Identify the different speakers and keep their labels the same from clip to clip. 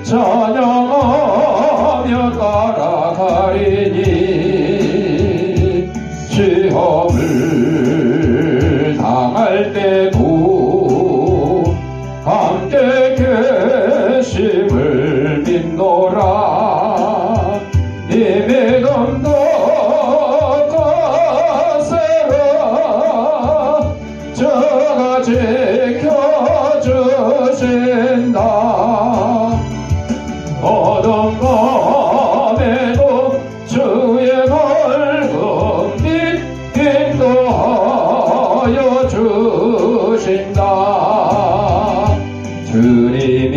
Speaker 1: 찬양하며 따라가리니 시험을 당할 때도 함께 계심을 믿노라. 이 믿음도 거세라 저가 지켜주신다. 어떤 밤에도 주의 말씀 인도하여 주신다. 주님이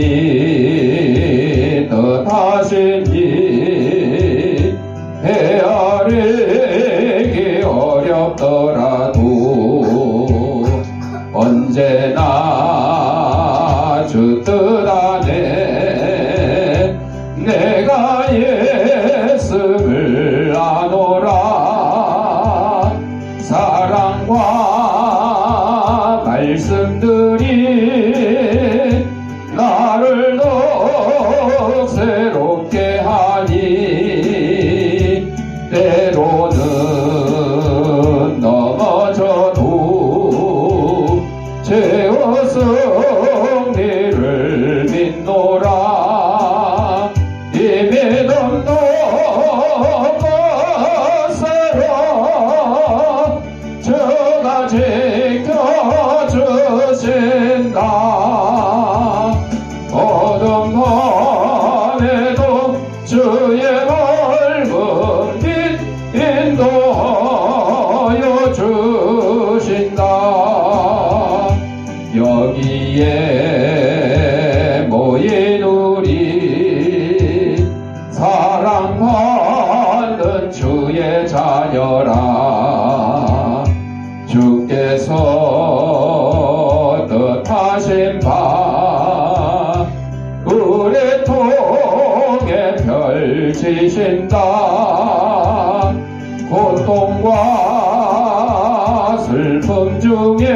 Speaker 1: 뜻하신 일 헤아리기 어렵더라도 언제나 주 뜻 안에 내가 예수를 아노라. 사랑과 말씀들이 나를 더욱 새롭게 하니 때로는 넘어져도 죄와 승리를 믿노라. 이 믿음도 거세라 저가 지켜주신다. 어둠 밤에도 주의 말씀 인도하여 주신다. 여기에 모인 우리 사랑받는 주의 자녀라. 주께서 뜻하신 바 우리 통해 펼치신다. 고통과 슬픔 중에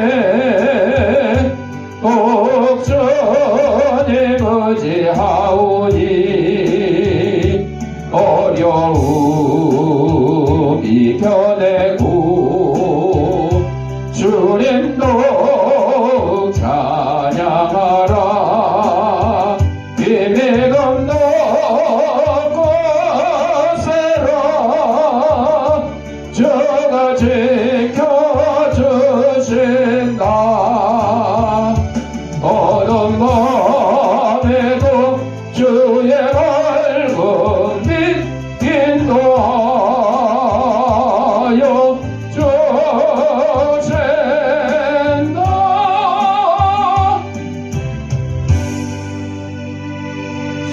Speaker 1: 독전히 의지하오니 어려움 이겨내고 주님도 찬양하라. 이 믿음도 거세라 저가 지켜주신다. 어떤 밤에도 주의 말씀 인도하여 주신다.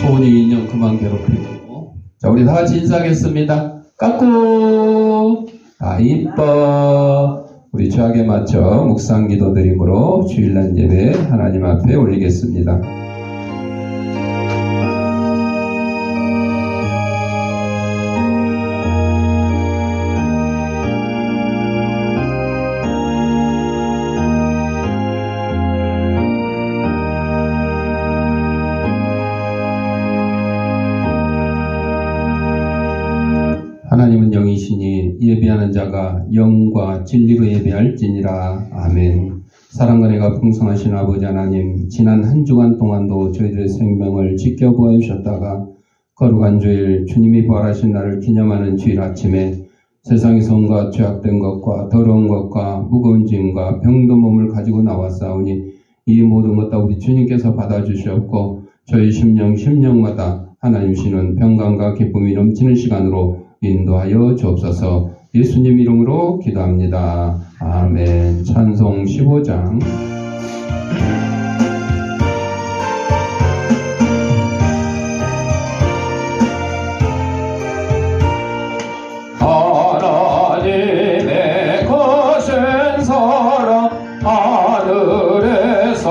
Speaker 1: 소원이 인형 그만 괴롭히고. 자, 우리 다 같이 인사하겠습니다. 까꾸 아 이뻐. 우리 주약에 맞춰 묵상 기도 드림으로 주일날 예배 하나님 앞에 올리겠습니다. 하나님은 영이시니 예배하는 자가 영과 진리로 예배할지니라. 아멘. 사랑과 은혜가 풍성하신 아버지 하나님, 지난 한 주간 동안도 저희들의 생명을 지켜보아 주셨다가 거룩한 주일 주님이 부활하신 날을 기념하는 주일 아침에 세상에서 온갖 죄악된 것과 더러운 것과 무거운 짐과 병든 몸을 가지고 나왔사오니 이 모든 것 다 우리 주님께서 받아주시옵고 저희 심령마다 하나님 시는 평강과 기쁨이 넘치는 시간으로 인도하여 주옵소서. 예수님 이름으로 기도합니다. 아멘. 찬송 15장. 하나님의 거신 사랑 하늘에서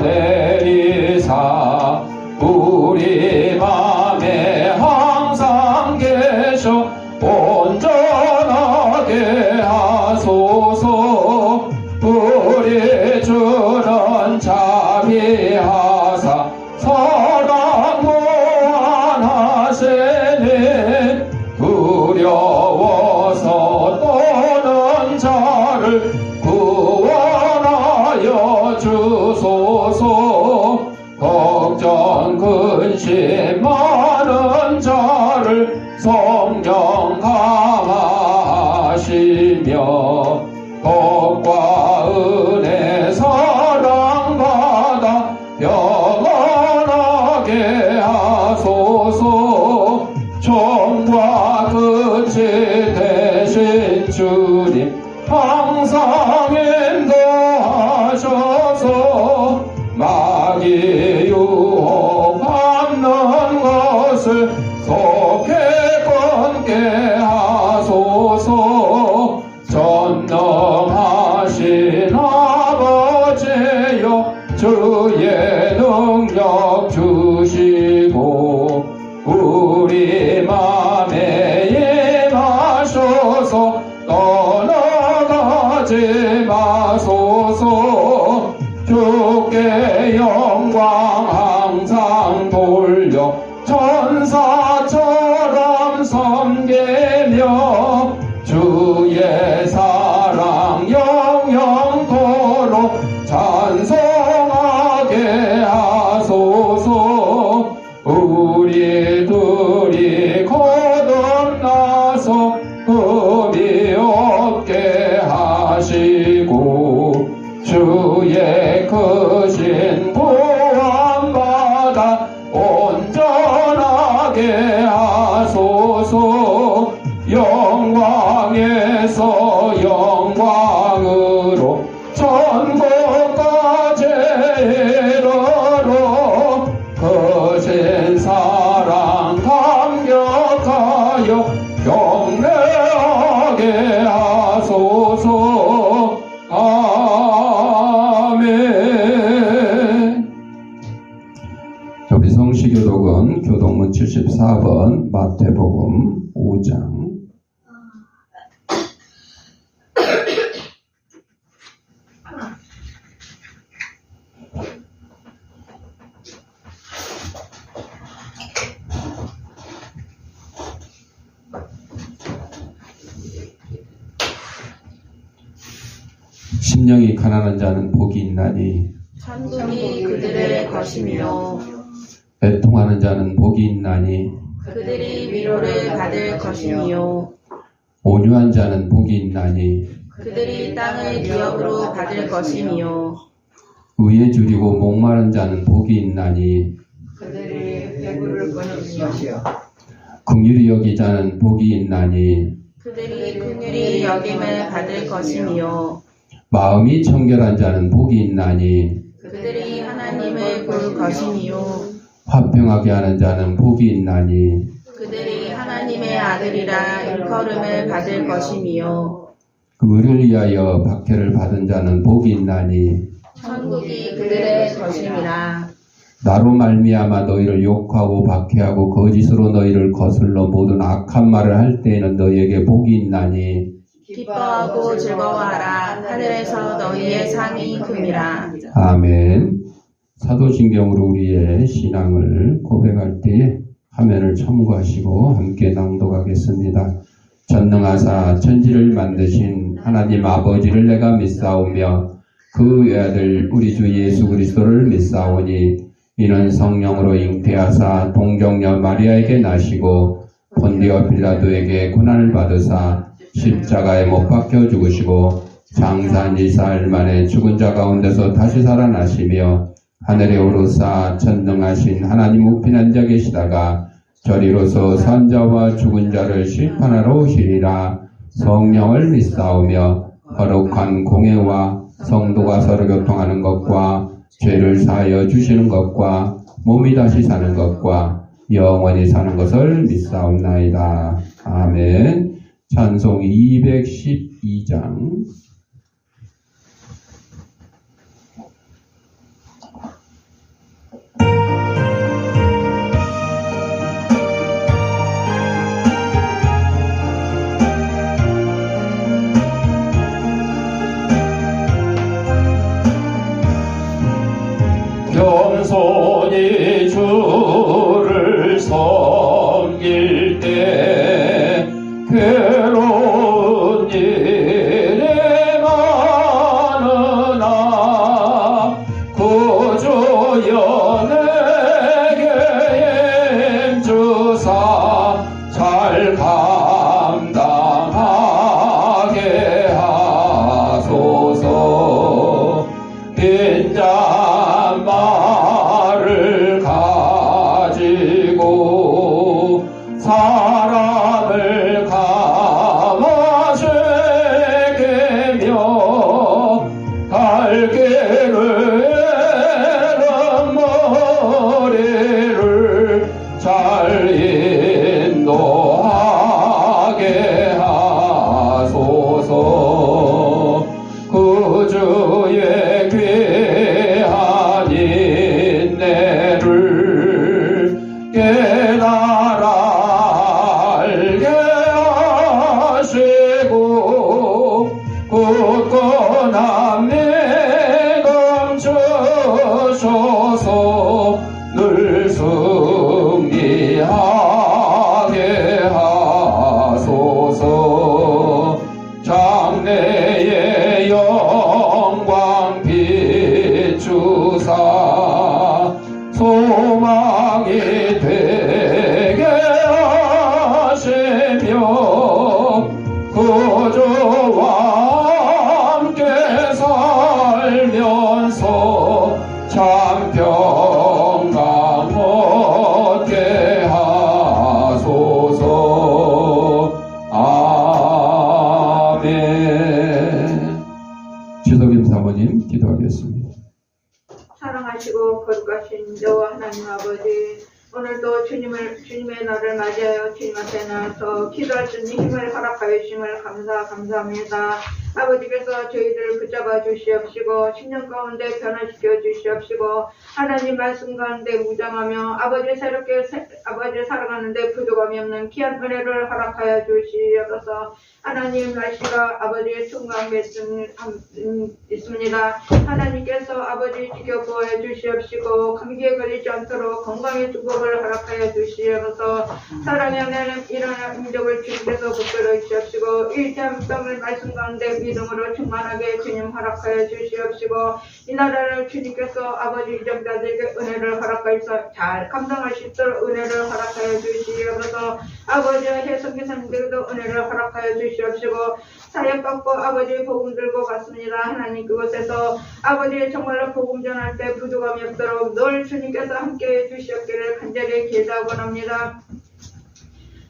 Speaker 1: 내리사 우리 맘에 항상 계셔 온전하게 하소서. 우리 주는 자 근심 많은 자를 성령 감하시며 복과 은혜 사랑받아 영원하게 하소서. 종과 끝이 되신 주님 항상 인도하셔서 마귀 유혹받는 것을 속히 끊게 하소서. 전능하신 아버지여 주의 능력 주시고 우리 맘에 임하셔서 떠나가지 마소서. 주께 영광 항상 돌려 천사처럼 섬기며 주의 사랑 영영토록 찬송하게 하소서. 우리 둘이 거듭나서 흠이 없게 하시고 주의 크신 구원받아 온전하게 하소서. 영광에서 영광으로 천국까지 이르러 크신 사랑 감격하여 경배하게 하소서. 아멘. 우리 성시교독은 교독문 74번 마태복음 5장. 심령이 가난한 자는 복이 있나니
Speaker 2: 천국이 그들의 것이며
Speaker 1: 애통하는 자는 복이 있나니
Speaker 2: 그들이 위로를 받을 것이며
Speaker 1: 온유한 자는 복이 있나니
Speaker 2: 그들이 땅을 기업으로 받을 것이며
Speaker 1: 의에 줄이고 목마른 자는 복이 있나니
Speaker 2: 그들이 배부를 것이며
Speaker 1: 긍휼히 여기자는 복이 있나니
Speaker 2: 그들이 긍휼히 여김을 받을 것이며
Speaker 1: 마음이 청결한 자는 복이 있나니
Speaker 2: 그들이 하나님을 볼 것이며
Speaker 1: 화평하게 하는 자는 복이 있나니
Speaker 2: 그들이 하나님의 아들이라 일컬음을 받을 것이며
Speaker 1: 의를 위하여 박해를 받은 자는 복이 있나니
Speaker 2: 천국이 그들의 것임이라.
Speaker 1: 나로 말미암아 너희를 욕하고 박해하고 거짓으로 너희를 거슬러 모든 악한 말을 할 때에는 너희에게 복이 있나니
Speaker 2: 기뻐하고 즐거워하라. 하늘에서 너희의 상이 큼이라.
Speaker 1: 아멘. 사도신경으로 우리의 신앙을 고백할 때에 화면을 첨부하시고 함께 낭독하겠습니다. 전능하사 천지를 만드신 하나님 아버지를 내가 믿사오며 그 외아들 우리 주 예수 그리스도를 믿사오니 이는 성령으로 잉태하사 동정녀 마리아에게 나시고 본디오 빌라도에게 고난을 받으사 십자가에 못 박혀 죽으시고 장사한 지 사흘 만에 죽은 자 가운데서 다시 살아나시며 하늘에 오르사 전능하신 하나님 우편 앉아 계시다가 저리로서 산자와 죽은 자를 심판하러 오시리라. 성령을 믿사오며 거룩한 공회와 성도가 서로 교통하는 것과 죄를 사하여 주시는 것과 몸이 다시 사는 것과 영원히 사는 것을 믿사옵나이다. 아멘. 찬송 212장. 겸손히 주를 섬길 때 괴로운 일이 많으나 구주여 내게 소망이 되게 하시며 구주와 함께 살면서 참 평강 얻게 하소서. 아멘. 지석임 사모님 기도하겠습니다.
Speaker 3: 사랑하시고 거룩하신 여호와 하나님 아버지, 오늘도 주님의 날을 맞이하여 주님 앞에 나와서 기도할 수 있는 힘을 허락하여 주심을 감사합니다. 아버지께서 저희들을 붙잡아 주시옵시고 10년 가운데 변화시켜 주시옵시고 하나님 말씀 가운데 무장하며 아버지를 살아가는데 부족함이 없는 귀한 은혜를 허락하여 주시옵소서. 하나님, 날씨가 아버지의 충만함에 있습니다. 하나님께서 아버지 지켜보아 주시옵시고 감기에 걸리지 않도록 건강의 축복을 허락하여 주시옵소서. 사랑의 하나님, 일어난 민족을 주님께서 붙들어 주시옵시고 일참 땅을 말씀 가운데 믿음으로 충만하게 주님 허락하여 주시옵시고 이 나라를 주님께서 아버지 이정자들에게 은혜를 허락하여서 잘 감당할 수 있도록 은혜를 허락하여 주시옵소서. 아버지와 해성기사님들도 은혜를 허락하여 주시옵시고 사역받고 아버지의 복음 들고 갔습니다. 하나님, 그곳에서 아버지의 정말로 복음 전할 때 부족함이 없도록 늘 주님께서 함께해 주시옵기를 간절히 기도하고 합니다.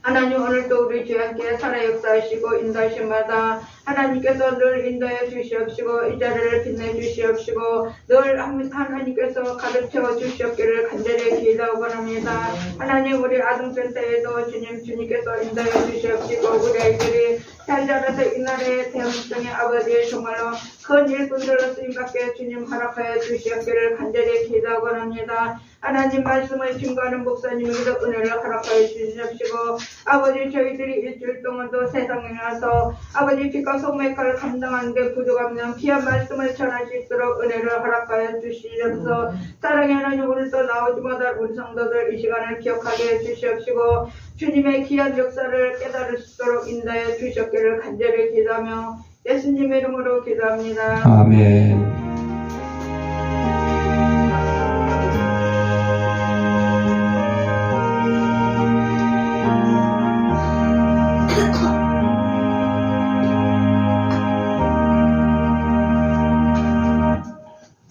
Speaker 3: 하나님, 오늘도 우리 주와 함께 살아 역사하시고 인도하심마다 하나님께서 늘 인도해 주시옵시고 이 자리를 빛내 주시옵시고 늘 하나님께서 가득 채워 주시옵기를 간절히 기도하고 합니다. 하나님, 우리 아동센터에도 주님께서 인도해 주시옵시고 우리 아이들이 잘 자라서 이날의 대한민국의 아버지의 정말로 큰 일꾼들로 쓰임받게 주님 허락하여 주시옵기를 간절히 기도하고 합니다. 하나님, 말씀을 증거하는 목사님에게도 은혜를 허락하여 주시옵시고 아버지, 저희들이 일주일 동안도 세상에 나서 아버지 빛과 소금의 역할을 감당하는데 부족하면 귀한 말씀을 전할 수 있도록 은혜를 허락하여 주시옵소서. 사랑의 하나님, 오늘도 나오지 못할 우리 성도들 이 시간을 기억하게 해 주시옵시고 주님의 귀한 역사를 깨달을 수 있도록 인도해 주시옵기를 간절히 기도하며 예수님의 이름으로 기도합니다.
Speaker 1: 아멘.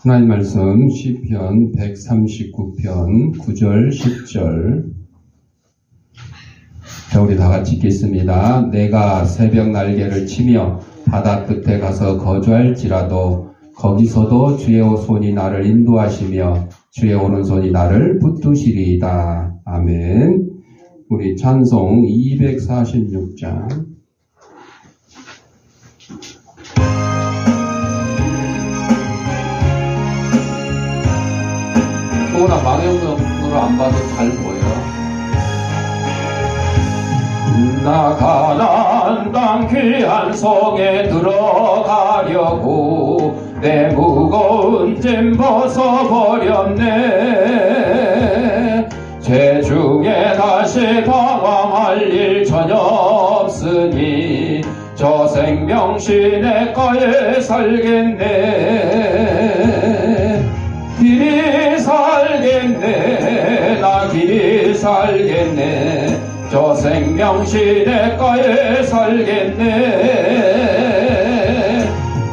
Speaker 1: 하나님 말씀 시편 139편 9절 10절. 자, 우리 다 같이 읽겠습니다. 내가 새벽 날개를 치며 바다 끝에 가서 거주할지라도 거기서도 주의 손이 나를 인도하시며 주의 오른손이 나를 붙드시리이다. 아멘. 우리 찬송 246장. 소나 망원경으로 안 봐도 잘 보여. 나 가나안 땅 귀한 성에 들어가려고 내 무거운 짐 벗어버렸네. 죄중에 다시 방황할 일 전혀 없으니 저 생명시 내가에 살겠네. 길이 살겠네. 나 길이 살겠네. 저 생명시 내가에 살겠네.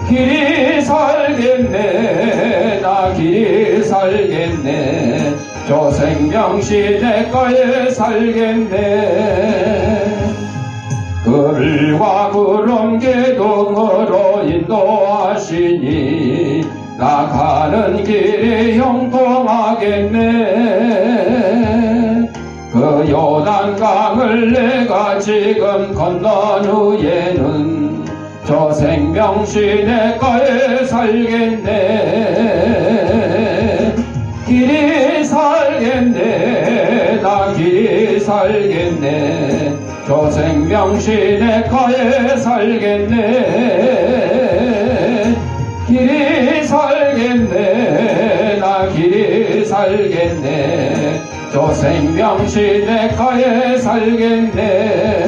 Speaker 1: 길이 살겠네. 나 길이 살겠네. 저 생명시 내가에 살겠네. 글과 구름 기둥으로 인도하시니 나 가는 길이 형통하겠네. 그 요단강을 내가 지금 건넌 후에는 저 생명시 내가에 살겠네. 길이 살겠네. 나 길이 살겠네. 저 생명시 내가에 살겠네. 길이 살겠네. 나 길이 살겠네. 저 생명시 내가에 살겠네.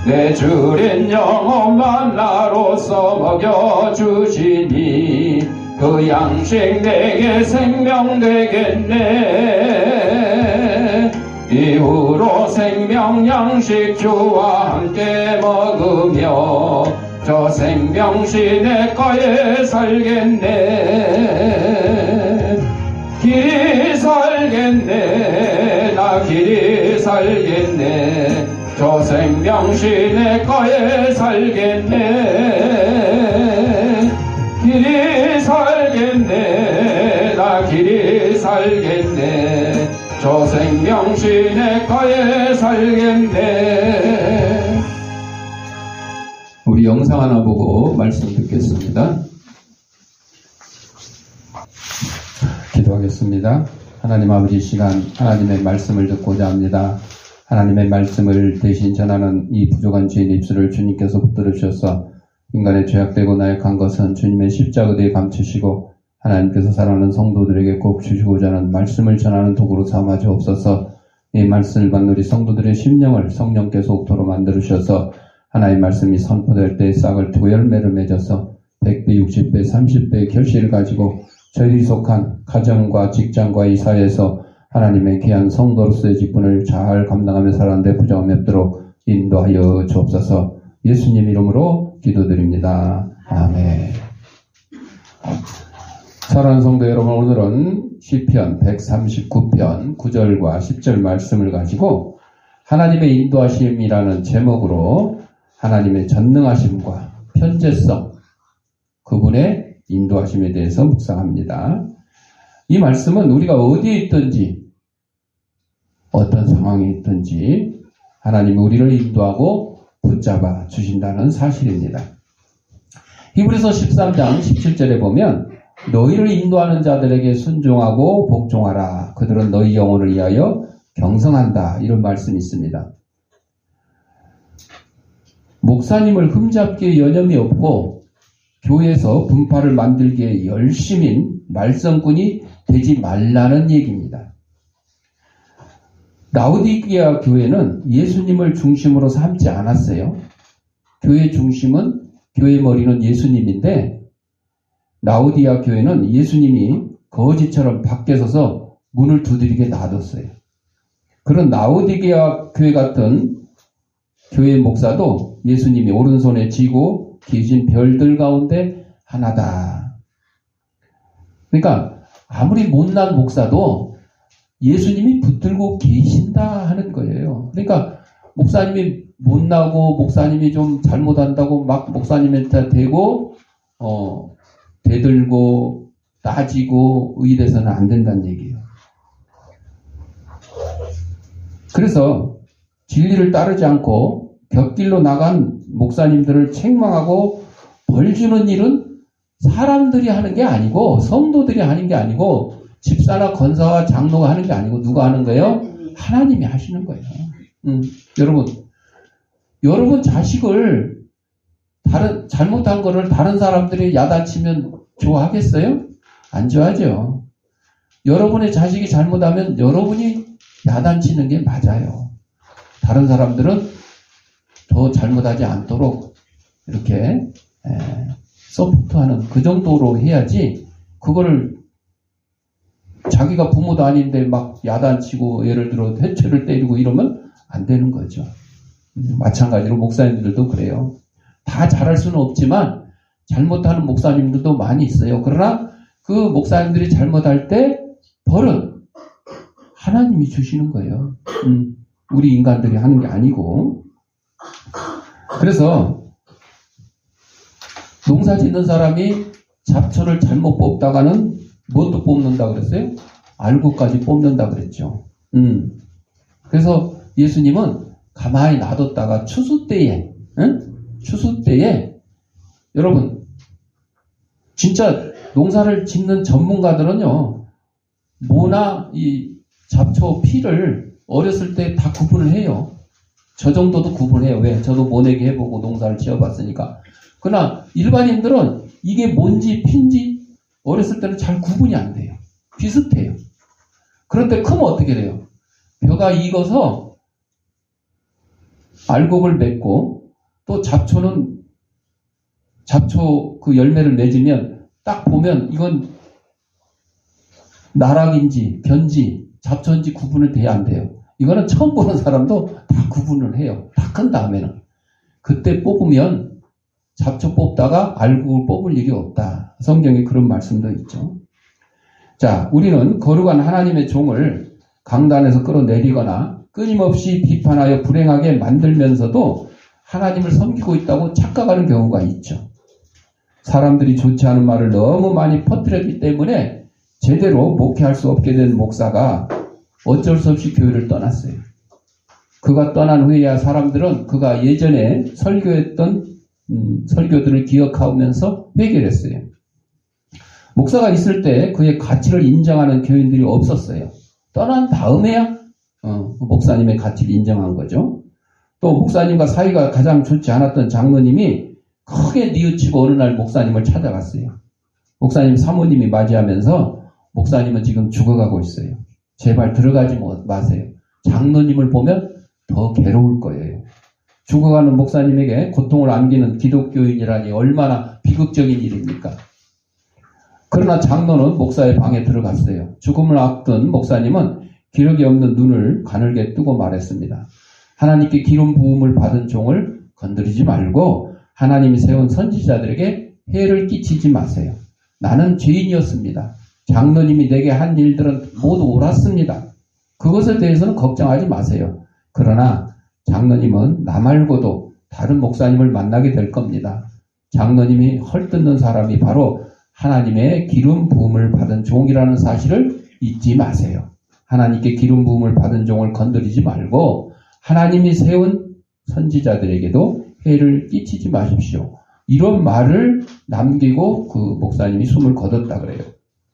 Speaker 1: 내 주린 영혼만 나로서 먹여주시니 그 양식 내게 생명 되겠네. 이후로 생명 양식 주와 함께 먹으며 저 생명시 내 거에 살겠네. 길이 살겠네. 나 길이 살겠네. 저 생명시 내 거에 살겠네. 길이 살겠네. 나 길이 살겠네. 저 생명시 내 거에 살겠네. 우리 영상 하나 보고 말씀 듣겠습니다. 기도하겠습니다. 하나님 아버지, 시간 하나님의 말씀을 듣고자 합니다. 하나님의 말씀을 대신 전하는 이 부족한 죄인 입술을 주님께서 붙들어 주셔서 인간의 죄악되고 나약한 것은 주님의 십자가에 감추시고 하나님께서 사랑하는 성도들에게 꼭 주시고자 하는 말씀을 전하는 도구로 삼아 주옵소서. 이 말씀을 받는 우리 성도들의 심령을 성령께서 옥토로 만들어 주셔서 하나님의 말씀이 선포될 때 싹을 트고 열매를 맺어서 100배, 60배, 30배의 결실을 가지고 저희들이 속한 가정과 직장과 이 사회에서 하나님의 귀한 성도로서의 직분을 잘 감당하며 살아가는데 부정함이 없도록 인도하여 주옵소서. 예수님 이름으로 기도드립니다. 아멘. 사랑하는 성도 여러분, 오늘은 시편 139편 9절과 10절 말씀을 가지고 하나님의 인도하심이라는 제목으로 하나님의 전능하심과 편재성, 그분의 인도하심에 대해서 묵상합니다. 이 말씀은 우리가 어디에 있든지 어떤 상황에 있든지 하나님이 우리를 인도하고 붙잡아 주신다는 사실입니다. 히브리서 13장 17절에 보면 너희를 인도하는 자들에게 순종하고 복종하라. 그들은 너희 영혼을 위하여 경성한다. 이런 말씀이 있습니다. 목사님을 흠잡기에 여념이 없고 교회에서 분파를 만들기에 열심인 말썽꾼이 되지 말라는 얘기입니다. 라오디게아 교회는 예수님을 중심으로 삼지 않았어요. 교회 중심은, 교회 머리는 예수님인데 라오디게아 교회는 예수님이 거지처럼 밖에 서서 문을 두드리게 놔뒀어요. 그런 라오디게아 교회 같은 교회 목사도 예수님이 오른손에 쥐고 계신 별들 가운데 하나다. 그러니까 아무리 못난 목사도 예수님이 붙들고 계신다 하는 거예요. 그러니까 목사님이 못나고 목사님이 좀 잘못한다고 막 목사님한테 대고 대들고 따지고 의대서는 안 된다는 얘기예요. 그래서 진리를 따르지 않고 곁길로 나간 목사님들을 책망하고 벌 주는 일은 사람들이 하는 게 아니고 성도들이 하는 게 아니고 집사나 권사와 장로가 하는 게 아니고 누가 하는 거예요? 하나님이 하시는 거예요. 여러분 자식을 잘못한 거를 다른 사람들이 야단치면 좋아하겠어요? 안 좋아하죠. 여러분의 자식이 잘못하면 여러분이 야단치는 게 맞아요. 다른 사람들은 더 잘못하지 않도록 이렇게 서포트하는 그 정도로 해야지, 그거를 자기가 부모도 아닌데 막 야단치고 예를 들어 해초를 때리고 이러면 안 되는 거죠. 마찬가지로 목사님들도 그래요. 다 잘할 수는 없지만 잘못하는 목사님들도 많이 있어요. 그러나 그 목사님들이 잘못할 때 벌은 하나님이 주시는 거예요. 우리 인간들이 하는 게 아니고. 그래서 농사 짓는 사람이 잡초를 잘못 뽑다가는 뭣도 뽑는다 그랬어요? 알구까지 뽑는다 그랬죠. 그래서 예수님은 가만히 놔뒀다가 추수 때에 여러분 진짜 농사를 짓는 전문가들은요, 모나 이 잡초 피를 어렸을 때 다 구분을 해요. 저 정도도 구분해요. 왜? 저도 모내기 해보고 농사를 지어봤으니까. 그러나 일반인들은 이게 뭔지 핀지 어렸을 때는 잘 구분이 안 돼요. 비슷해요. 그런데 크면 어떻게 돼요? 벼가 익어서 알곡을 맺고 또 잡초는 잡초 그 열매를 맺으면 딱 보면 이건 나락인지 변지 잡초인지 구분을 돼야 안 돼요. 이거는 처음 보는 사람도 다 구분을 해요. 다 큰 다음에는. 그때 뽑으면 잡초 뽑다가 알곡을 뽑을 일이 없다. 성경에 그런 말씀도 있죠. 자, 우리는 거룩한 하나님의 종을 강단에서 끌어내리거나 끊임없이 비판하여 불행하게 만들면서도 하나님을 섬기고 있다고 착각하는 경우가 있죠. 사람들이 좋지 않은 말을 너무 많이 퍼뜨렸기 때문에 제대로 목회할 수 없게 된 목사가 어쩔 수 없이 교회를 떠났어요. 그가 떠난 후에야 사람들은 그가 예전에 설교했던 설교들을 기억하면서 회개했어요. 목사가 있을 때 그의 가치를 인정하는 교인들이 없었어요. 떠난 다음에야 목사님의 가치를 인정한 거죠. 또 목사님과 사이가 가장 좋지 않았던 장로님이 크게 뉘우치고 어느 날 목사님을 찾아갔어요. 목사님 사모님이 맞이하면서 목사님은 지금 죽어가고 있어요. 제발 들어가지 마세요. 장로님을 보면 더 괴로울 거예요. 죽어가는 목사님에게 고통을 안기는 기독교인이라니 얼마나 비극적인 일입니까? 그러나 장로는 목사의 방에 들어갔어요. 죽음을 앞둔 목사님은 기력이 없는 눈을 가늘게 뜨고 말했습니다. 하나님께 기름 부음을 받은 종을 건드리지 말고 하나님이 세운 선지자들에게 해를 끼치지 마세요. 나는 죄인이었습니다. 장로님이 내게 한 일들은 모두 옳았습니다. 그것에 대해서는 걱정하지 마세요. 그러나 장로님은 나 말고도 다른 목사님을 만나게 될 겁니다. 장로님이 헐뜯는 사람이 바로 하나님의 기름 부음을 받은 종이라는 사실을 잊지 마세요. 하나님께 기름 부음을 받은 종을 건드리지 말고 하나님이 세운 선지자들에게도 해를 끼치지 마십시오. 이런 말을 남기고 그 목사님이 숨을 거뒀다 그래요.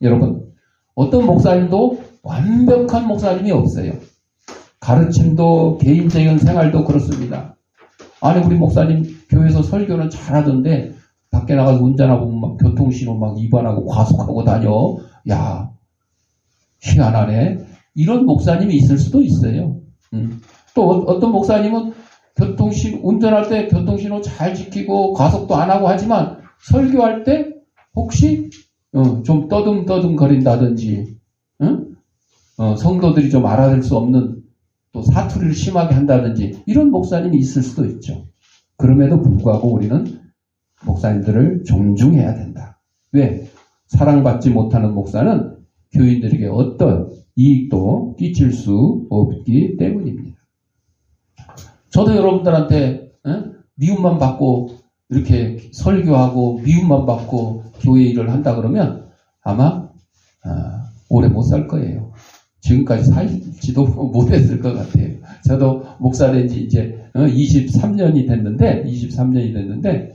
Speaker 1: 여러분, 어떤 목사님도 완벽한 목사님이 없어요. 가르침도 개인적인 생활도 그렇습니다. 아니 우리 목사님 교회에서 설교는 잘하던데 밖에 나가서 운전하고 막 교통신호 막 위반하고 과속하고 다녀. 야, 희한하네. 이런 목사님이 있을 수도 있어요. 또 어떤 목사님은 운전할 때 교통신호 잘 지키고 과속도 안 하고 하지만 설교할 때 혹시 좀 떠듬떠듬 거린다든지 성도들이 좀 알아들 수 없는 또 사투리를 심하게 한다든지 이런 목사님이 있을 수도 있죠. 그럼에도 불구하고 우리는 목사님들을 존중해야 된다. 왜? 사랑받지 못하는 목사는 교인들에게 어떤 이익도 끼칠 수 없기 때문입니다. 저도 여러분들한테 미움만 받고 이렇게 설교하고 미움만 받고 교회 일을 한다 그러면 아마 오래 못 살 거예요. 지금까지 살지도 못했을 것 같아요. 저도 목사 된 지 이제 23년이 됐는데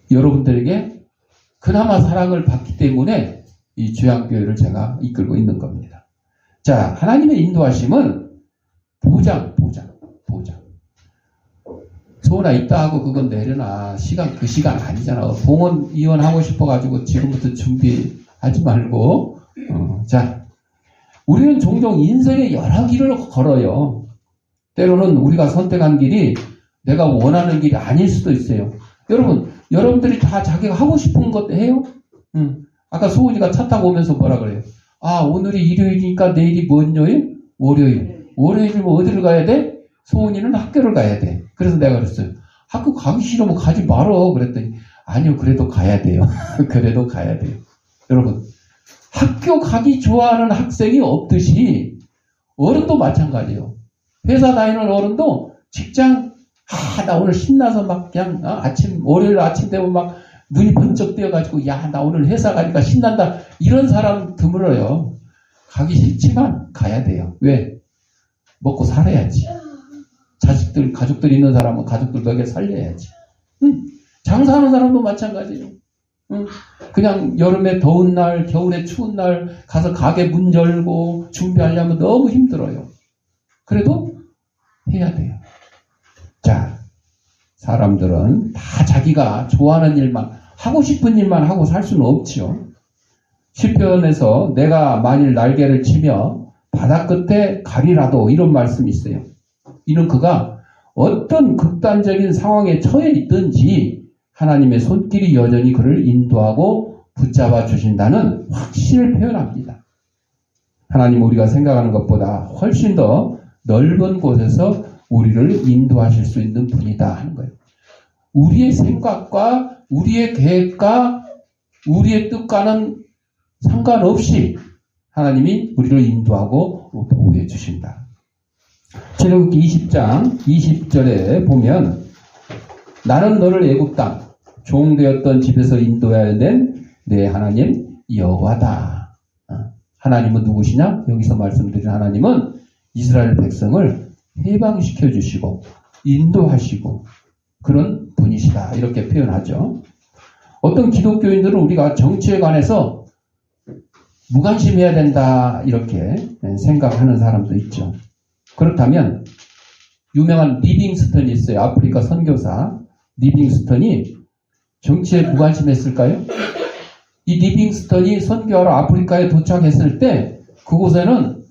Speaker 1: 여러분들에게 그나마 사랑을 받기 때문에 이 주양교회를 제가 이끌고 있는 겁니다. 자, 하나님의 인도하심은 보장. 소원아 있다 하고 그건 내려놔. 그 시간 아니잖아. 봉헌 이혼하고 싶어가지고 지금부터 준비하지 말고. 자, 우리는 종종 인생의 여러 길을 걸어요. 때로는 우리가 선택한 길이 내가 원하는 길이 아닐 수도 있어요. 여러분들이 다 자기가 하고 싶은 것 해요? 아까 소은이가 차 타고 오면서 뭐라 그래요? 아, 오늘이 일요일이니까 내일이 뭔 요일? 월요일. 월요일이면 어디를 가야 돼? 소은이는 학교를 가야 돼. 그래서 내가 그랬어요. 학교 가기 싫으면 가지 말어. 그랬더니 아니요, 그래도 가야 돼요. 그래도 가야 돼요. 여러분, 학교 가기 좋아하는 학생이 없듯이 어른도 마찬가지예요. 회사 다니는 어른도 직장 나 오늘 신나서 막 그냥 월요일 아침 되면 막 눈이 번쩍 뜨여가지고 야, 나 오늘 회사 가니까 신난다. 이런 사람 드물어요. 가기 싫지만 가야 돼요. 왜? 먹고 살아야지. 가족들 있는 사람은 가족들 먹여 살려야지. 장사하는 사람도 마찬가지예요. 그냥 여름에 더운 날, 겨울에 추운 날 가서 가게 문 열고 준비하려면 너무 힘들어요. 그래도 해야 돼요. 자, 사람들은 다 자기가 좋아하는 일만, 하고 싶은 일만 하고 살 수는 없지요. 시편에서 내가 만일 날개를 치며 바다 끝에 가리라도 이런 말씀이 있어요. 이는 그가 어떤 극단적인 상황에 처해 있든지 하나님의 손길이 여전히 그를 인도하고 붙잡아 주신다는 확신을 표현합니다. 하나님 우리가 생각하는 것보다 훨씬 더 넓은 곳에서 우리를 인도하실 수 있는 분이다 하는 거예요. 우리의 생각과 우리의 계획과 우리의 뜻과는 상관없이 하나님이 우리를 인도하고 보호해 주신다. 출애굽기 20장 20절에 보면 나는 너를 애굽 땅 종되었던 집에서 인도하여 낸 내 하나님 여호와다. 하나님은 누구시냐? 여기서 말씀드린 하나님은 이스라엘 백성을 해방시켜 주시고 인도하시고 그런 분이시다. 이렇게 표현하죠. 어떤 기독교인들은 우리가 정치에 관해서 무관심해야 된다 이렇게 생각하는 사람도 있죠. 그렇다면 유명한 리빙스턴이 있어요. 아프리카 선교사 리빙스턴이 정치에 무관심했을까요? 이 리빙스턴이 선교하러 아프리카에 도착했을 때 그곳에는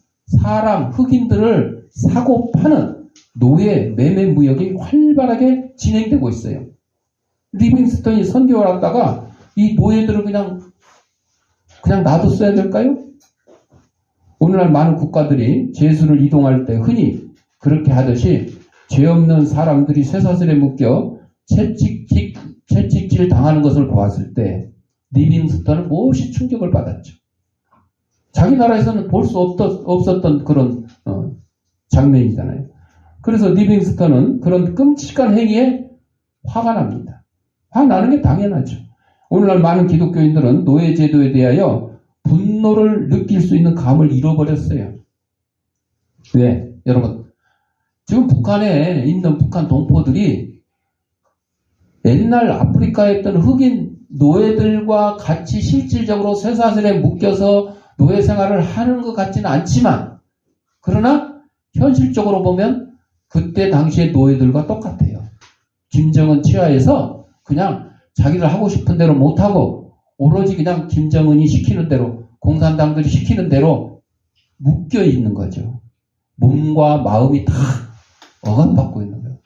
Speaker 1: 사람, 흑인들을 사고 파는 노예 매매 무역이 활발하게 진행되고 있어요. 리빙스턴이 선교를 하다가 이 노예들을 그냥 놔뒀어야 될까요? 오늘날 많은 국가들이 죄수를 이동할 때 흔히 그렇게 하듯이 죄 없는 사람들이 쇠사슬에 묶여 채찍질 당하는 것을 보았을 때 리빙스턴은 몹시 충격을 받았죠. 자기 나라에서는 볼 수 없었던 그런 장면이잖아요. 그래서 리빙스턴은 그런 끔찍한 행위에 화가 납니다. 화나는 게 당연하죠. 오늘날 많은 기독교인들은 노예제도에 대하여 분노를 느낄 수 있는 감을 잃어버렸어요. 왜? 여러분, 지금 북한에 있는 북한 동포들이 옛날 아프리카에 있던 흑인 노예들과 같이 실질적으로 쇠사슬에 묶여서 노예 생활을 하는 것 같지는 않지만 그러나 현실적으로 보면 그때 당시의 노예들과 똑같아요. 김정은 치하에서 그냥 자기를 하고 싶은 대로 못하고 오로지 그냥 김정은이 시키는 대로 공산당들이 시키는 대로 묶여 있는 거죠. 몸과 마음이 다 억압받고 있는 거예요.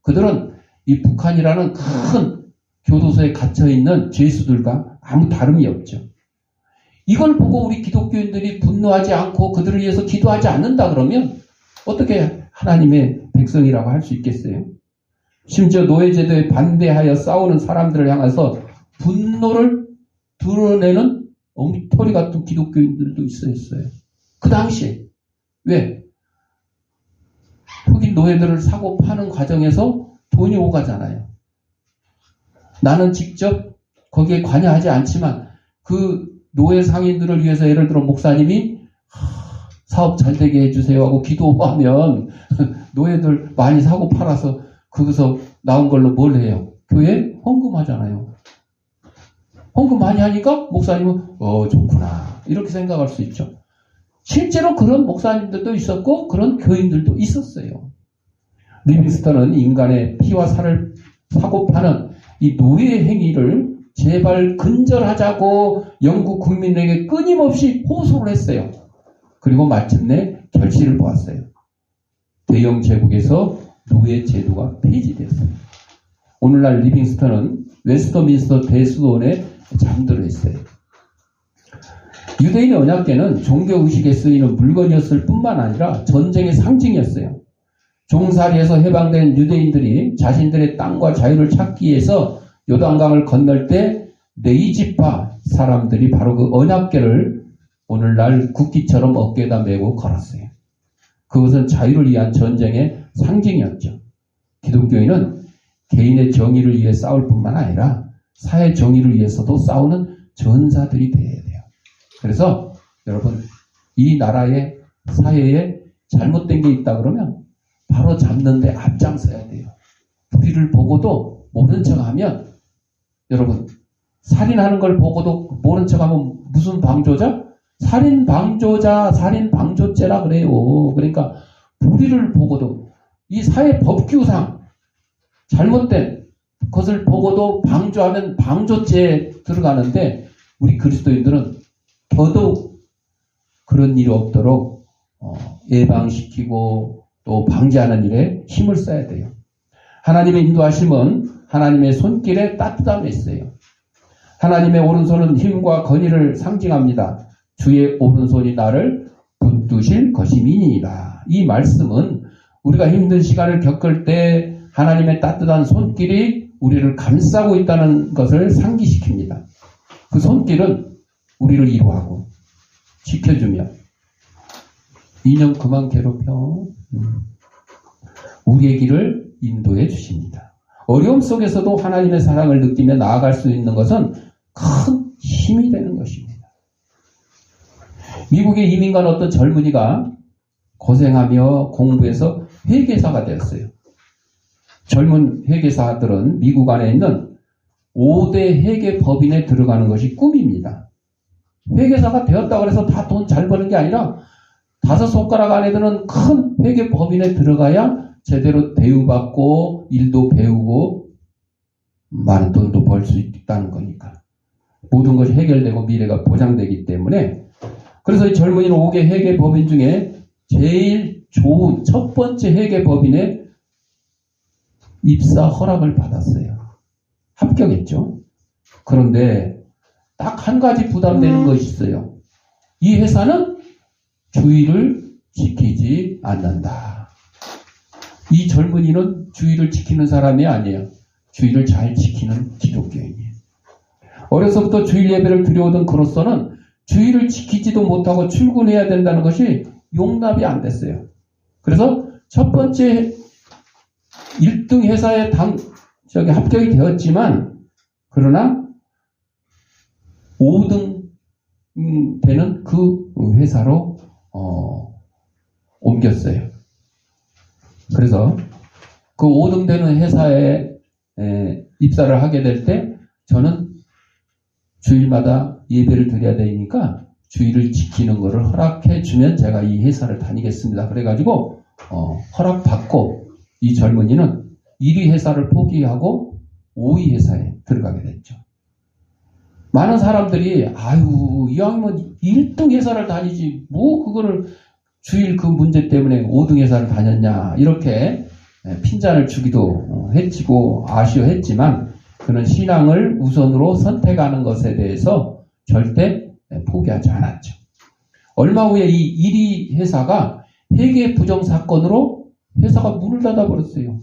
Speaker 1: 그들은 이 북한이라는 큰 교도소에 갇혀있는 죄수들과 아무 다름이 없죠. 이걸 보고 우리 기독교인들이 분노하지 않고 그들을 위해서 기도하지 않는다 그러면 어떻게 하나님의 백성이라고 할 수 있겠어요? 심지어 노예제도에 반대하여 싸우는 사람들을 향해서 분노를 드러내는 엉터리 같은 기독교인들도 있었어요. 그 당시에. 왜? 흑인 노예들을 사고 파는 과정에서 돈이 오가잖아요. 나는 직접 거기에 관여하지 않지만 그 노예 상인들을 위해서 예를 들어 목사님이 사업 잘 되게 해주세요 하고 기도하면 노예들 많이 사고 팔아서 거기서 나온 걸로 뭘 해요? 교회 헌금하잖아요. 헌금 많이 하니까 목사님은 좋구나 이렇게 생각할 수 있죠. 실제로 그런 목사님들도 있었고 그런 교인들도 있었어요. 리빙스턴은 인간의 피와 살을 사고 파는 이 노예 행위를 제발 근절하자고 영국 국민에게 끊임없이 호소를 했어요. 그리고 마침내 결실을 보았어요. 대영 제국에서 노예 제도가 폐지됐어요. 오늘날 리빙스턴은 웨스터민스터 대수원에 잠들어 있어요. 유대인의 언약궤는 종교의식에 쓰이는 물건이었을 뿐만 아니라 전쟁의 상징이었어요. 종살이에서 해방된 유대인들이 자신들의 땅과 자유를 찾기 위해서 요단강을 건널 때 네이지파 사람들이 바로 그 언약궤를 오늘날 국기처럼 어깨에다 메고 걸었어요. 그것은 자유를 위한 전쟁의 상징이었죠. 기독교인은 개인의 정의를 위해 싸울 뿐만 아니라 사회 정의를 위해서도 싸우는 전사들이 되어야 돼요. 그래서 여러분 이 나라의 사회에 잘못된 게 있다 그러면 바로 잡는데 앞장서야 돼요. 불의를 보고도 모른 척하면 여러분 살인하는 걸 보고도 모른 척하면 무슨 방조자? 살인방조자, 살인방조죄라 그래요. 그러니까 불의를 보고도 이 사회 법규상 잘못된 것을 보고도 방조하면 방조죄에 들어가는데 우리 그리스도인들은 더더욱 그런 일이 없도록 예방시키고 또 방지하는 일에 힘을 써야 돼요. 하나님의 인도하심은 하나님의 손길에 따뜻함이 있어요. 하나님의 오른손은 힘과 권위를 상징합니다. 주의 오른손이 나를 붙드실 것임이니이다. 이 말씀은 우리가 힘든 시간을 겪을 때 하나님의 따뜻한 손길이 우리를 감싸고 있다는 것을 상기시킵니다. 그 손길은 우리를 위로하고 지켜주며 인형 그만 괴롭혀 우리의 길을 인도해 주십니다. 어려움 속에서도 하나님의 사랑을 느끼며 나아갈 수 있는 것은 큰 힘이 되는 것입니다. 미국에 이민 간 어떤 젊은이가 고생하며 공부해서 회계사가 되었어요. 젊은 회계사들은 미국 안에 있는 5대 회계법인에 들어가는 것이 꿈입니다. 회계사가 되었다고 해서 다 돈 잘 버는 게 아니라 5손가락 안에 드는 큰 회계법인에 들어가야 제대로 대우받고 일도 배우고 많은 돈도 벌 수 있다는 거니까. 모든 것이 해결되고 미래가 보장되기 때문에 그래서 이 젊은이는 5개 회계법인 중에 제일 좋은 첫 번째 회계법인에 입사 허락을 받았어요. 합격했죠. 그런데 딱 한 가지 부담되는 것이 있어요. 이 회사는 주의를 지키지 않는다. 이 젊은이는 주의를 지키는 사람이 아니에요. 주의를 잘 지키는 기독교인이에요. 어려서부터 주일 예배를 드려오던 그로서는 주의를 지키지도 못하고 출근해야 된다는 것이 용납이 안 됐어요. 그래서 첫 번째 1등 회사에 합격이 되었지만 그러나 5등 되는 그 회사로 옮겼어요. 그래서 그 5등 되는 회사에 입사를 하게 될 때 저는 주일마다 예배를 드려야 되니까 주일을 지키는 것을 허락해 주면 제가 이 회사를 다니겠습니다. 그래가지고 허락받고 이 젊은이는 1위 회사를 포기하고 5위 회사에 들어가게 됐죠. 많은 사람들이 아유 이왕이면 1등 회사를 다니지 뭐 그거를 주일 그 문제 때문에 5등 회사를 다녔냐 이렇게 핀잔을 주기도 했지고 아쉬워했지만 그는 신앙을 우선으로 선택하는 것에 대해서 절대 포기하지 않았죠. 얼마 후에 이 1위 회사가 회계 부정 사건으로 회사가 문을 닫아버렸어요.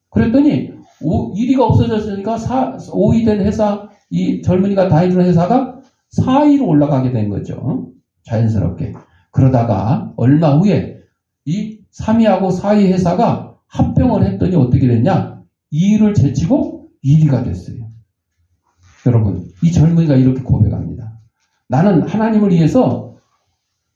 Speaker 1: 그랬더니 1위가 없어졌으니까 5위 된 회사, 이 젊은이가 다니는 회사가 4위로 올라가게 된 거죠. 자연스럽게. 그러다가 얼마 후에 이 3위하고 4위 회사가 합병을 했더니 어떻게 됐냐? 2위를 제치고 1위가 됐어요. 여러분, 이 젊은이가 이렇게 고백합니다. 나는 하나님을 위해서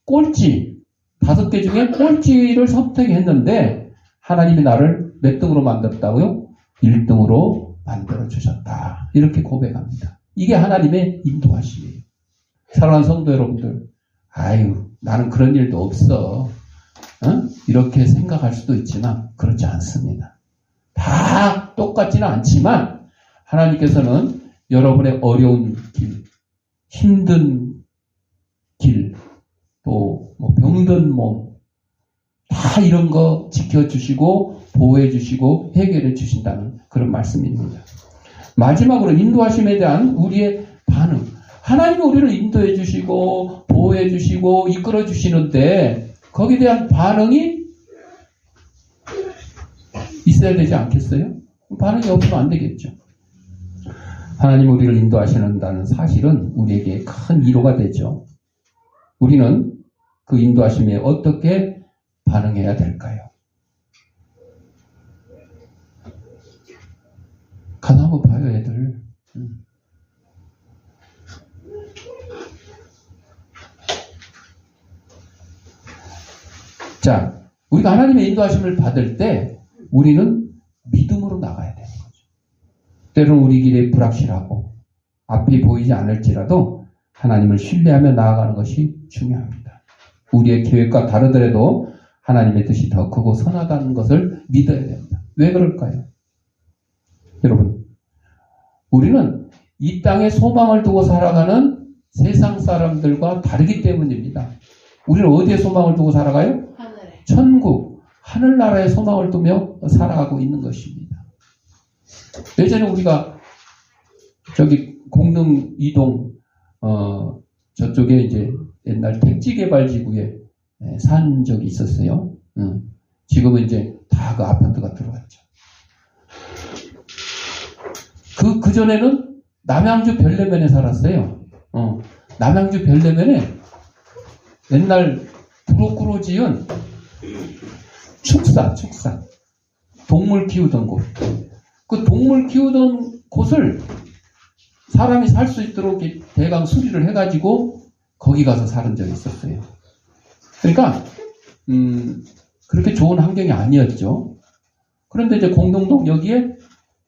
Speaker 1: 꼴찌, 5개 중에 꼴찌를 선택했는데 하나님이 나를 몇 등으로 만들었다고요? 1등으로 만들어주셨다. 이렇게 고백합니다. 이게 하나님의 인도하심이에요. 사랑하는 성도 여러분들, 아유, 나는 그런 일도 없어. 이렇게 생각할 수도 있지만 그렇지 않습니다. 다 똑같지는 않지만 하나님께서는 여러분의 어려운 길, 힘든 길, 또 병든 몸, 다 이런 거 지켜주시고 보호해주시고 해결해 주신다는 그런 말씀입니다. 마지막으로 인도하심에 대한 우리의 반응. 하나님이 우리를 인도해 주시고 보호해 주시고 이끌어 주시는데 거기에 대한 반응이 있어야 되지 않겠어요? 반응이 없으면 안 되겠죠. 하나님 우리를 인도하시는다는 사실은 우리에게 큰 위로가 되죠. 우리는 그 인도하심에 어떻게 반응해야 될까요? 가서 한번 봐요, 애들. 자, 우리가 하나님의 인도하심을 받을 때 우리는 믿음으로 나가야 되는 거죠. 때로는 우리 길에 불확실하고 앞이 보이지 않을지라도 하나님을 신뢰하며 나아가는 것이 중요합니다. 우리의 계획과 다르더라도 하나님의 뜻이 더 크고 선하다는 것을 믿어야 됩니다. 왜 그럴까요? 여러분, 우리는 이 땅에 소망을 두고 살아가는 세상 사람들과 다르기 때문입니다. 우리는 어디에 소망을 두고 살아가요?
Speaker 2: 하늘에.
Speaker 1: 천국, 하늘나라에 소망을 두며 살아가고 있는 것입니다. 예전에 우리가 저기 공릉 이동 저쪽에 이제 옛날 택지개발지구에 산 적이 있었어요. 지금은 이제 다 그 아파트가 들어왔죠. 그 전에는 남양주 별내면에 살았어요. 남양주 별내면에 옛날 부록구로 지은 축사. 동물 키우던 곳. 그 동물 키우던 곳을 사람이 살 수 있도록 대강 수리를 해가지고 거기 가서 살은 적이 있었어요. 그러니까, 그렇게 좋은 환경이 아니었죠. 그런데 이제 공동동 여기에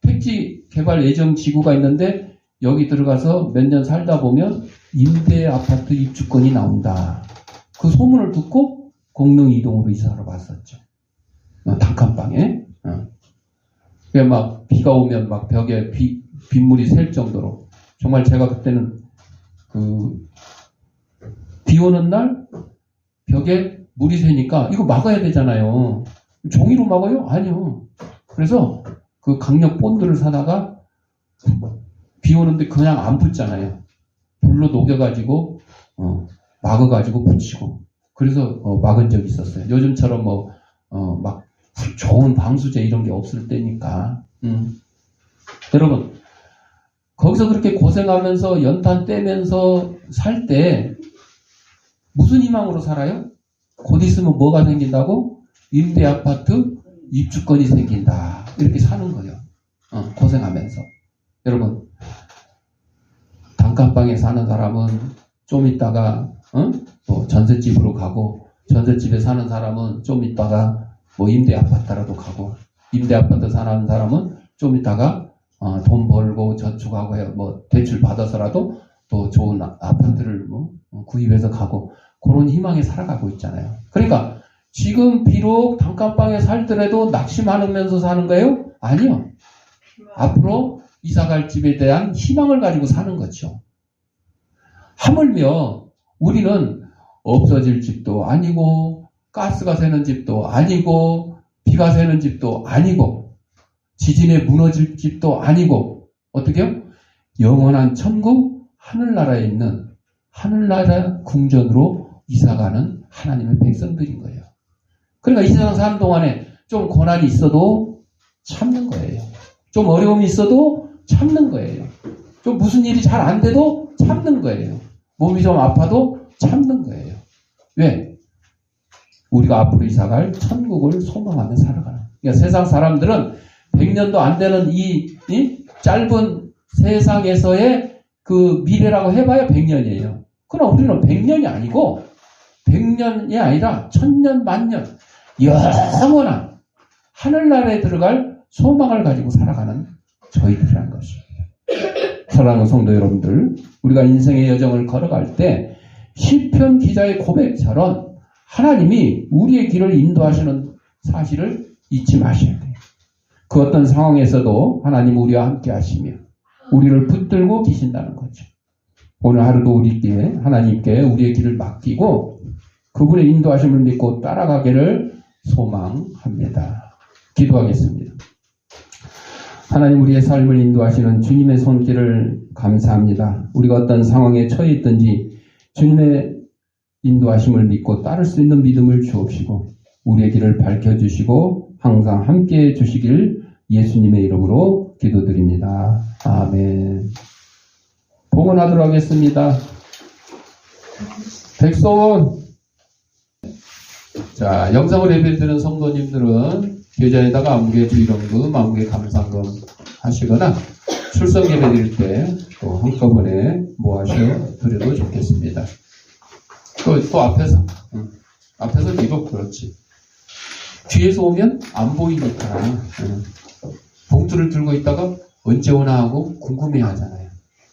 Speaker 1: 택지 개발 예정 지구가 있는데 여기 들어가서 몇 년 살다 보면 임대 아파트 입주권이 나온다. 그 소문을 듣고 공릉 이동으로 이사를 왔었죠. 단칸방에. 그게 막 비가 오면 막 벽에 빗물이 셀 정도로. 정말 제가 그때는 비 오는 날 벽에 물이 새니까 이거 막아야 되잖아요. 종이로 막아요? 아니요. 그래서 그 강력 본드를 사다가 비 오는데 그냥 안 붙잖아요. 불로 녹여가지고 막아가지고 붙이고 그래서 막은 적이 있었어요. 요즘처럼 막 좋은 방수제 이런 게 없을 때니까. 여러분 거기서 그렇게 고생하면서 연탄 떼면서 살 때 무슨 희망으로 살아요? 곧 있으면 뭐가 생긴다고? 임대 아파트 입주권이 생긴다. 이렇게 사는 거예요. 고생하면서. 여러분 단칸방에 사는 사람은 좀 있다가 뭐 전셋집으로 가고 전셋집에 사는 사람은 좀 있다가 뭐 임대 아파트라도 가고 임대 아파트 사는 사람은 좀 있다가 돈 벌고 저축하고 뭐 대출 받아서라도 또 좋은 아파트를 구입해서 가고 그런 희망에 살아가고 있잖아요. 그러니까 지금 비록 단칸방에 살더라도 낙심하면서 사는 거예요? 아니요. 앞으로 이사갈 집에 대한 희망을 가지고 사는 거죠. 하물며 우리는 없어질 집도 아니고 가스가 새는 집도 아니고 비가 새는 집도 아니고 지진에 무너질 집도 아니고 어떻게요? 영원한 천국 하늘나라에 있는 하늘나라 궁전으로 이사가는 하나님의 백성들인 거예요. 그러니까 이 세상 사는 동안에 좀 고난이 있어도 참는 거예요. 좀 어려움이 있어도 참는 거예요. 좀 무슨 일이 잘 안 돼도 참는 거예요. 몸이 좀 아파도 참는 거예요. 왜? 우리가 앞으로 이사갈 천국을 소망하며 살아가는. 그러니까 세상 사람들은 100년도 안 되는 이 짧은 세상에서의 그 미래라고 해봐야 100년이에요. 그러나 우리는 100년이 아니고 100년이 아니라 1000년, 만년 영원한 하늘나라에 들어갈 소망을 가지고 살아가는 저희들이라는 것입니다. 사랑하는 성도 여러분들, 우리가 인생의 여정을 걸어갈 때 시편 기자의 고백처럼 하나님이 우리의 길을 인도하시는 사실을 잊지 마셔야 돼요. 그 어떤 상황에서도 하나님 우리와 함께 하시며 우리를 붙들고 계신다는 거죠. 오늘 하루도 우리께 하나님께 우리의 길을 맡기고 그분의 인도하심을 믿고 따라가기를 소망합니다. 기도하겠습니다. 하나님 우리의 삶을 인도하시는 주님의 손길을 감사합니다. 우리가 어떤 상황에 처해 있든지 주님의 인도하심을 믿고 따를 수 있는 믿음을 주옵시고 우리의 길을 밝혀주시고 항상 함께해 주시길 예수님의 이름으로 기도드립니다. 아멘. 봉헌하도록 하겠습니다. 백소원. 자, 영상을 예배드리는 성도님들은 계좌에다가 아무개 주일원금, 아무개 감상금 하시거나 출석 예배 드릴 때 또 한꺼번에 모아서 드려도 좋겠습니다. 또 앞에서 이거 그렇지. 뒤에서 오면 안 보이니까 봉투를 들고 있다가 언제 오나 하고 궁금해 하잖아요.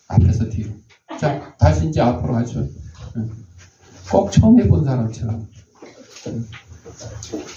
Speaker 1: 앞에서 뒤로. 자, 다시 이제 앞으로 하죠. 꼭 처음 해본 사람처럼.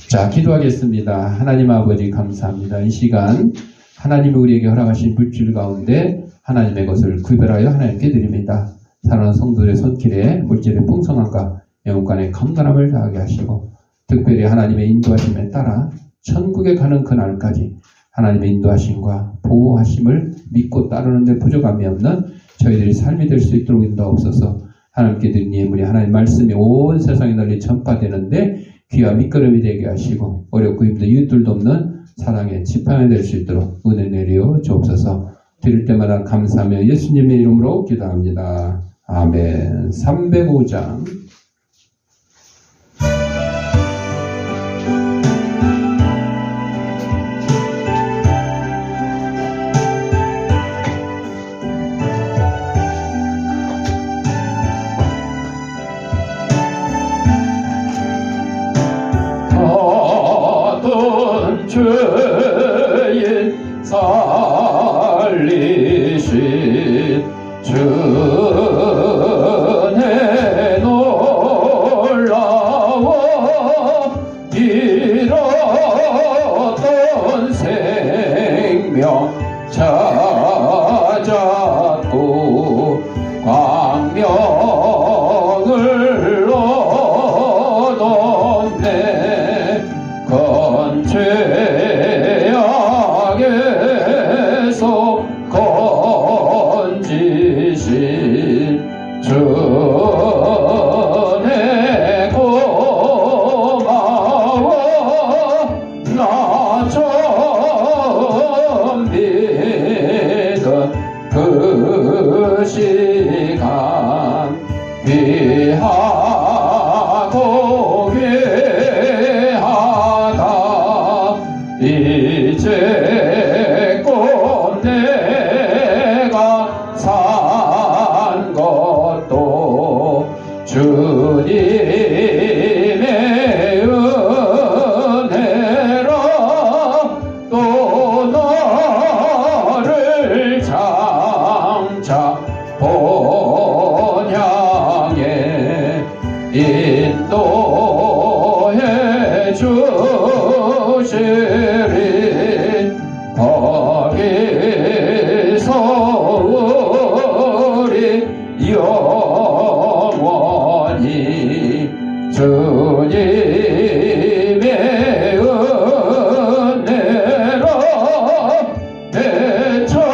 Speaker 1: 자, 기도하겠습니다. 하나님 아버지 감사합니다. 이 시간 하나님이 우리에게 허락하신 물질 가운데 하나님의 것을 구별하여 하나님께 드립니다. 사랑하는 성도들의 손길에 물질의 풍성함과 영혼간의 건강함을 더하게 하시고 특별히 하나님의 인도하심에 따라 천국에 가는 그날까지 하나님의 인도하심과 보호하심을 믿고 따르는 데 부족함이 없는 저희들이 삶이 될 수 있도록 인도하옵소서. 하나님께 드린 예물이 하나님의 말씀이 온 세상에 널리 전파되는데 귀와 밑거름이 되게 하시고 어렵고 힘든 이웃들도 없는 사랑의 지팡이 될 수 있도록 은혜 내려 주옵소서. 드릴 때마다 감사하며 예수님의 이름으로 기도합니다. 아멘. 305장 주인 살리신 주의 놀라워 잃었던 생명 찾았고 광명을 얻었네. 죄악에서 건지신 주네 고마워. 나 처음 믿은 그 시간 귀하고 귀하다. 이제껏 내가 산 것도 주님의 은혜라. 또 너를 장차 본향에 인도해 주시리. 거기서 우리 영원히 주님의 은혜로 배처럼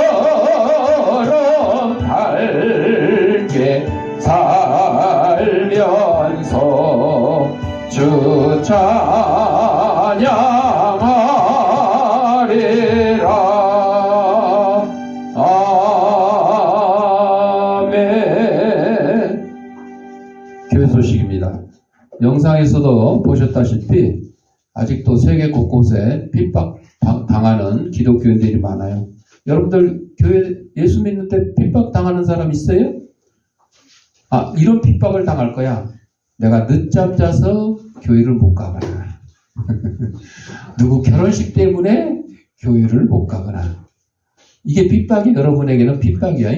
Speaker 1: 밝게 살면서 주 찬양하리라. 아멘. 교회 소식입니다. 영상에서도 보셨다시피 아직도 세계 곳곳에 핍박 당하는 기독교인들이 많아요. 여러분들 교회 예수 믿는데 핍박 당하는 사람 있어요? 이런 핍박을 당할 거야. 내가 늦잠 자서 교회를 못 가거나 누구 결혼식 때문에 교회를 못 가거나. 이게 핍박이 여러분에게는 핍박이야.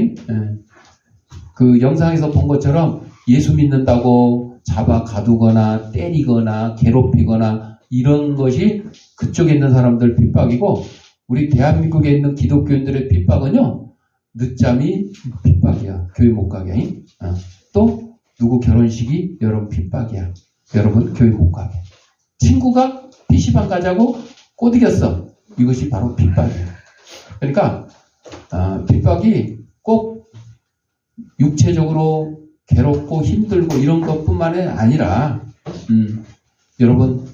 Speaker 1: 그 영상에서 본 것처럼 예수 믿는다고 잡아 가두거나 때리거나 괴롭히거나 이런 것이 그쪽에 있는 사람들 핍박이고, 우리 대한민국에 있는 기독교인들의 핍박은요, 늦잠이 핍박이야. 교회 못 가게. 또 누구 결혼식이 여러분 핍박이야. 여러분 교회 못 가게. 친구가 PC방 가자고 꼬드겼어. 이것이 바로 핍박이야. 그러니까 핍박이 꼭 육체적으로 괴롭고 힘들고 이런 것뿐만이 아니라 여러분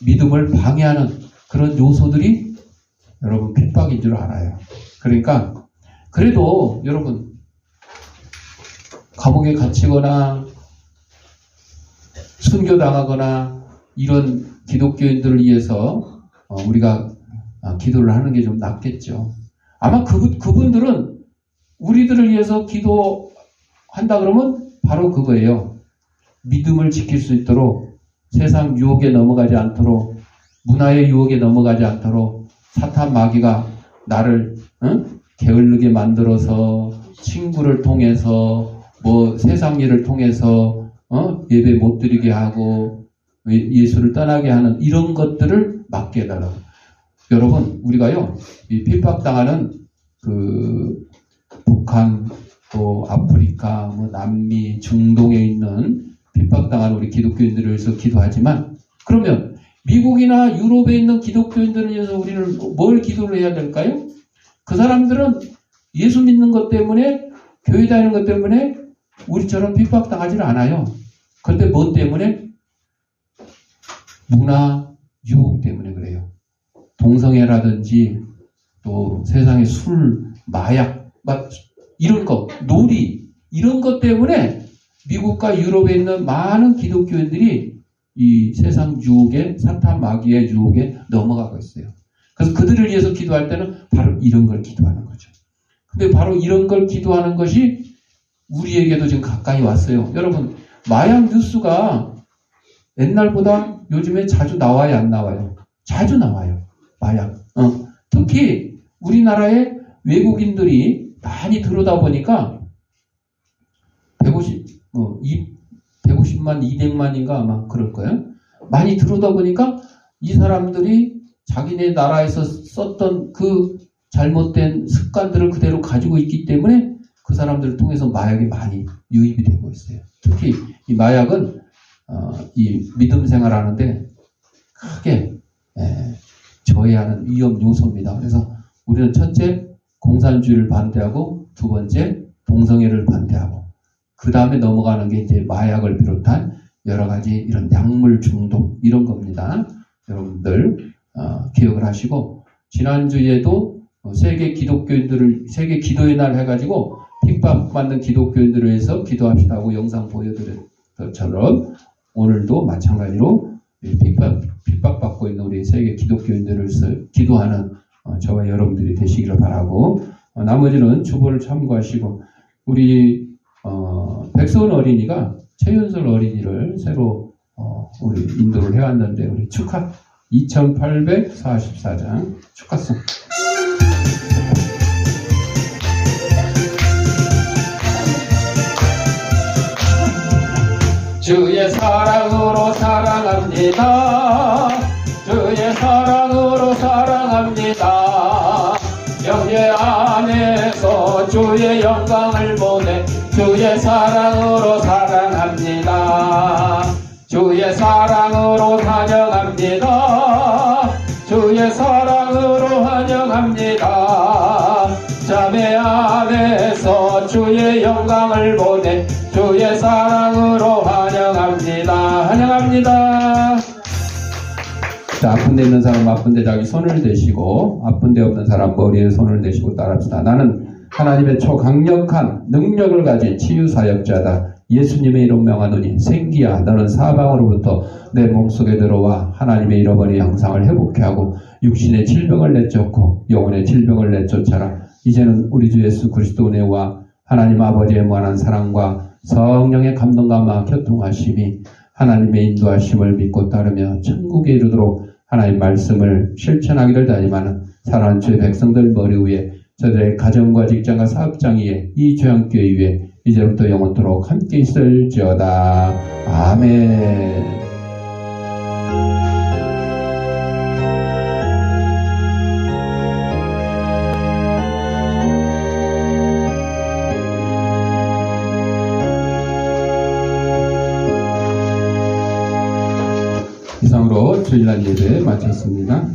Speaker 1: 믿음을 방해하는 그런 요소들이 여러분 핍박인 줄 알아요. 그러니까 그래도 여러분 감옥에 갇히거나 순교당하거나 이런 기독교인들을 위해서 우리가 기도를 하는 게 좀 낫겠죠. 아마 그분들은 우리들을 위해서 기도한다 그러면 바로 그거예요. 믿음을 지킬 수 있도록, 세상 유혹에 넘어가지 않도록, 문화의 유혹에 넘어가지 않도록 사탄 마귀가 나를 게을르게 만들어서 친구를 통해서 세상 일을 통해서 예배 못 드리게 하고 예수를 떠나게 하는 이런 것들을 막게 해달라고. 여러분 우리가요 이 핍박당하는 그 북한 또 아프리카 남미 중동에 있는 핍박당하는 우리 기독교인들을 위해서 기도하지만, 그러면 미국이나 유럽에 있는 기독교인들을 위해서 우리는 뭘 기도를 해야 될까요? 그 사람들은 예수 믿는 것 때문에, 교회 다니는 것 때문에 우리처럼 핍박당하지 않아요. 그런데 뭐 때문에? 문화 유혹 때문에 그래요. 동성애라든지 또 세상의 술, 마약, 막 이런 거, 놀이, 이런 것 때문에 미국과 유럽에 있는 많은 기독교인들이 이 세상 유혹에, 사탄 마귀의 유혹에 넘어가고 있어요. 그래서 그들을 위해서 기도할 때는 바로 이런 걸 기도하는 거죠. 근데 바로 이런 걸 기도하는 것이 우리에게도 지금 가까이 왔어요. 여러분, 마약 뉴스가 옛날보다 요즘에 자주 나와요, 안 나와요? 자주 나와요. 마약. 특히 우리나라의 외국인들이 많이 들어오다 보니까 150만, 200만인가 아마 그럴 거예요. 많이 들어오다 보니까 이 사람들이 자기네 나라에서 썼던 그 잘못된 습관들을 그대로 가지고 있기 때문에 그 사람들을 통해서 마약이 많이 유입이 되고 있어요. 특히 이 마약은 이 믿음 생활하는데 크게 저해하는 위험 요소입니다. 그래서 우리는 첫째 공산주의를 반대하고 두 번째 동성애를 반대하고 그 다음에 넘어가는 게 이제 마약을 비롯한 여러 가지 이런 약물 중독 이런 겁니다. 여러분들 기억을 하시고 지난주에도 세계 기독교인들을 세계 기도의 날 해가지고 핍박받는 기독교인들을 위해서 기도합시다 하고 영상 보여드린 것처럼 오늘도 마찬가지로 핍박받고 있는 우리 세계 기독교인들을 위해서 기도하는 저와 여러분들이 되시기를 바라고 나머지는 주보를 참고하시고 우리 백소은 어린이가 최윤설 어린이를 새로 우리 인도를 해왔는데 우리 축하 2844장 축하송 주의 사랑으로 사랑합니다. 주의 사랑으로 사랑합니다. 영예 안에서 주의 영광을 보내 주의 사랑으로 사랑합니다. 주의 사랑으로 환영합니다. 주의 사랑으로 환영합니다. 자매 안에서 주의 영광을 보내 주의 사랑으로 환영합니다. 환영합니다. 자, 아픈 데 있는 사람 아픈 데 자기 손을 대시고 아픈 데 없는 사람 머리에 손을 대시고 따라합시다. 나는 하나님의 초강력한 능력을 가진 치유사역자다. 예수님의 이름 명하노니 생기야 너는 사방으로부터 내 몸속에 들어와 하나님의 잃어버린 형상을 회복케 하고 육신의 질병을 내쫓고 영혼의 질병을 내쫓아라. 이제는 우리 주 예수 그리스도 은혜와 하나님 아버지의 무한한 사랑과 성령의 감동감과 교통하심이 하나님의 인도하심을 믿고 따르며 천국에 이르도록 하나님 말씀을 실천하기를 다짐하는 사랑하는 주의 백성들 머리 위에 저들의 가정과 직장과 사업장 위에 이 조양교회 위에 이제부터 영원토록 함께 있을지어다. 아멘. 이상으로 주일날 예배 마쳤습니다.